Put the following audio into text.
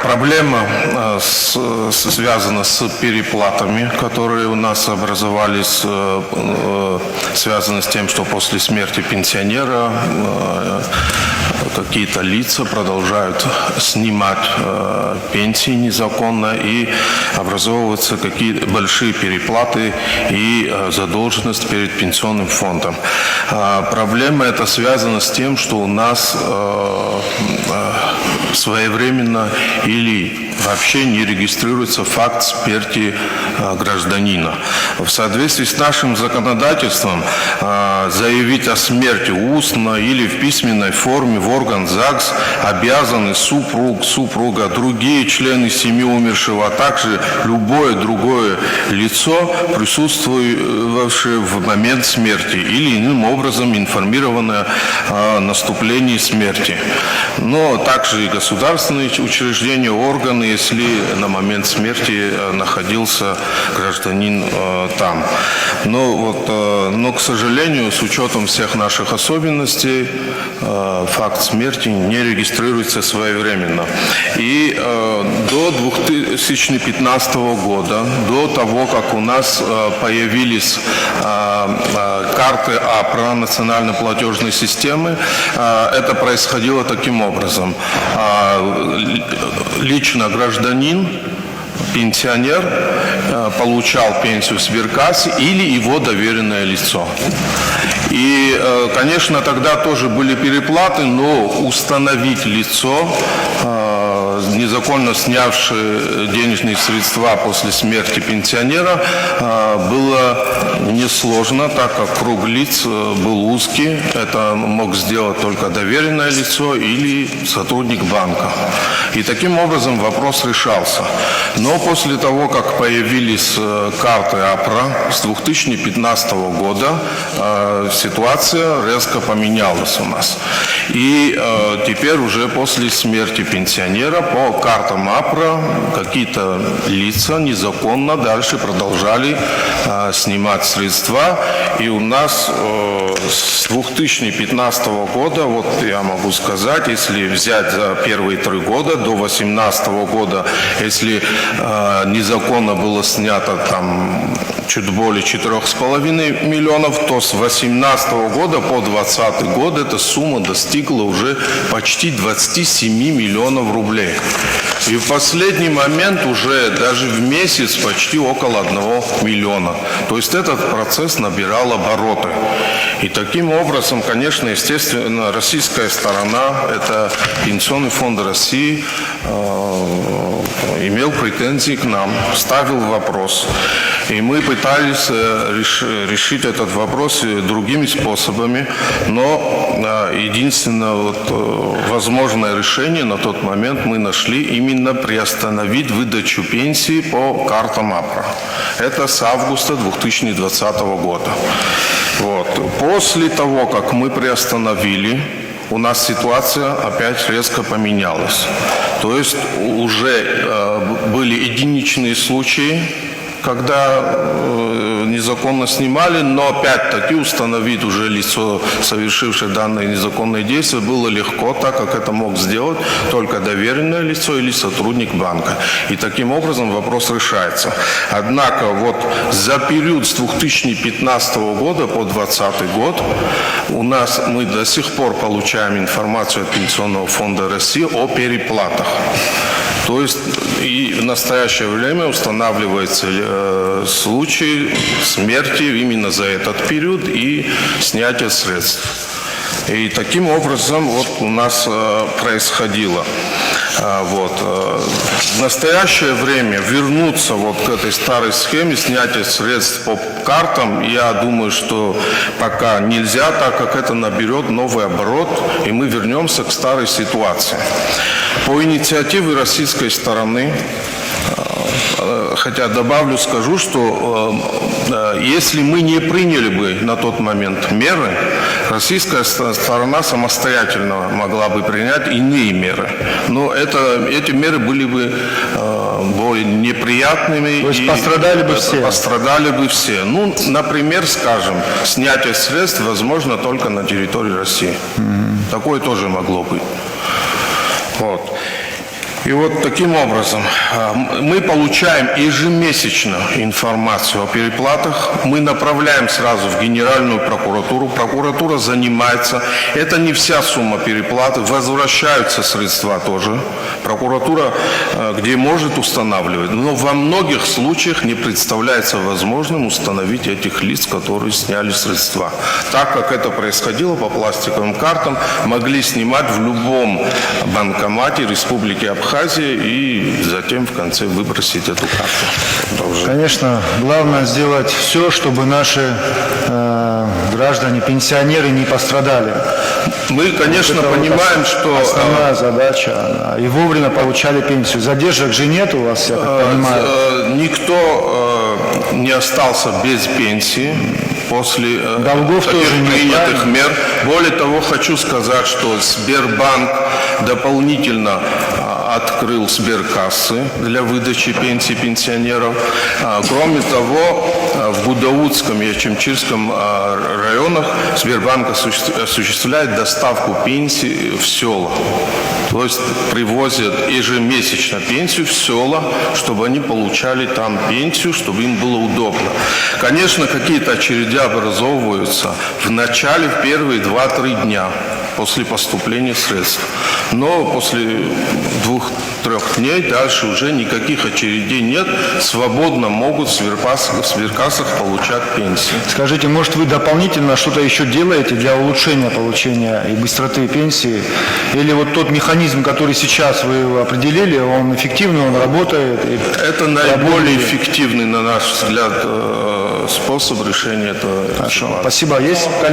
Проблема связана с переплатами, которые у нас образовались, связаны с тем, что после смерти пенсионера какие-то лица продолжают снимать пенсии незаконно, и образовываются какие-то большие переплаты и задолженность перед пенсионным фондом. Проблема эта связана с тем, что у нас своевременно или вообще не регистрируется факт смерти гражданина. В соответствии с нашим законодательством заявить о смерти устно или в письменной форме в орган ЗАГС обязаны супруг, супруга, другие члены семьи умершего, а также любое другое лицо, присутствующее в момент смерти или иным образом информированное о наступлении смерти. Но также и государственные учреждения, органы, если на момент смерти находился гражданин там. Но, к сожалению, с учетом всех наших особенностей, факт смерти не регистрируется своевременно. И до 2015 года, до того, как у нас появились карты АПРА, национальной платежной системы, это происходило таким образом. Лично гражданин, пенсионер, получал пенсию в сберкассе или его доверенное лицо. И, конечно, тогда тоже были переплаты, но установить лицо, незаконно снявшее денежные средства после смерти пенсионера, было несложно, так как круг лиц был узкий. Это мог сделать только доверенное лицо или сотрудник банка. И таким образом вопрос решался. Но после того, как появились карты АПРА с 2015 года, ситуация резко поменялась у нас. И теперь уже после смерти пенсионера по картам АПРА какие-то лица незаконно дальше продолжали снимать средства. И у нас с 2015 года, вот я могу сказать, если взять за первые 3 года, до 2018 года, если незаконно было снято там чуть более 4,5 миллионов, то с 2018 года по 2020 год эта сумма достигла уже почти 27 миллионов рублей. И в последний момент уже даже в месяц почти около 1 миллиона. То есть этот процесс набирал обороты. И таким образом, конечно, естественно, российская сторона, это Пенсионный фонд России, имел претензии к нам, ставил вопрос. И мы пытались решить этот вопрос другими способами, но единственное возможное решение на тот момент мы нашли именно приостановить выдачу пенсии по картам АПРА. Это с августа 2020 года. После того, как мы приостановили, у нас ситуация опять резко поменялась. То есть уже были единичные случаи, когда незаконно снимали, но опять-таки установить уже лицо, совершившее данное незаконное действие, было легко, так как это мог сделать только доверенное лицо или сотрудник банка. И таким образом вопрос решается. Однако вот за период с 2015 года по 2020 год у нас мы до сих пор получаем информацию от Пенсионного фонда России о переплатах. То есть и в настоящее время устанавливается случай смерти именно за этот период и снятие средств. И таким образом вот у нас происходило. В настоящее время вернуться вот к этой старой схеме снятия средств по картам, я думаю, что пока нельзя, так как это наберет новый оборот, и мы вернемся к старой ситуации. По инициативе российской стороны, хотя добавлю, скажу, что если мы не приняли бы на тот момент меры, российская сторона самостоятельно могла бы принять иные меры. Но эти меры были бы более неприятными. То есть пострадали бы все? Пострадали бы все. Ну, например, скажем, снятие средств возможно только на территории России. Такое тоже могло быть. И вот таким образом мы получаем ежемесячно информацию о переплатах, мы направляем сразу в Генеральную прокуратуру, прокуратура занимается, это не вся сумма переплаты, возвращаются средства тоже, прокуратура где может устанавливать, но во многих случаях не представляется возможным установить этих лиц, которые сняли средства. Так как это происходило по пластиковым картам, могли снимать в любом банкомате Республики Абхазия и затем в конце выбросить эту карту. Конечно, главное сделать все, чтобы наши граждане, пенсионеры не пострадали. Мы, конечно, понимаем, что основная задача, и вовремя получали пенсию. Задержек же нет у вас, я так понимаю. Никто не остался без пенсии после Долгов таких тоже нет, принятых правильно? мер. Более того, хочу сказать, что Сбербанк дополнительно открыл сберкассы для выдачи пенсий пенсионеров. Кроме того, в Гудаутском и Ачимчирском районах Сбербанк осуществляет доставку пенсий в села. То есть привозят ежемесячно пенсию в села, чтобы они получали там пенсию, чтобы им было удобно. Конечно, какие-то очереди образовываются в начале, в первые 2-3 дня после поступления средств. Но после 2-3 дней дальше уже никаких очередей нет. Свободно могут в сберкассах получать пенсии. Скажите, может, вы дополнительно что-то еще делаете для улучшения получения и быстроты пенсии? Или вот тот механизм, который сейчас вы определили, он эффективный, он работает? Это наиболее эффективный, на наш взгляд, способ решения этого. Хорошо, спасибо. Есть коллеги?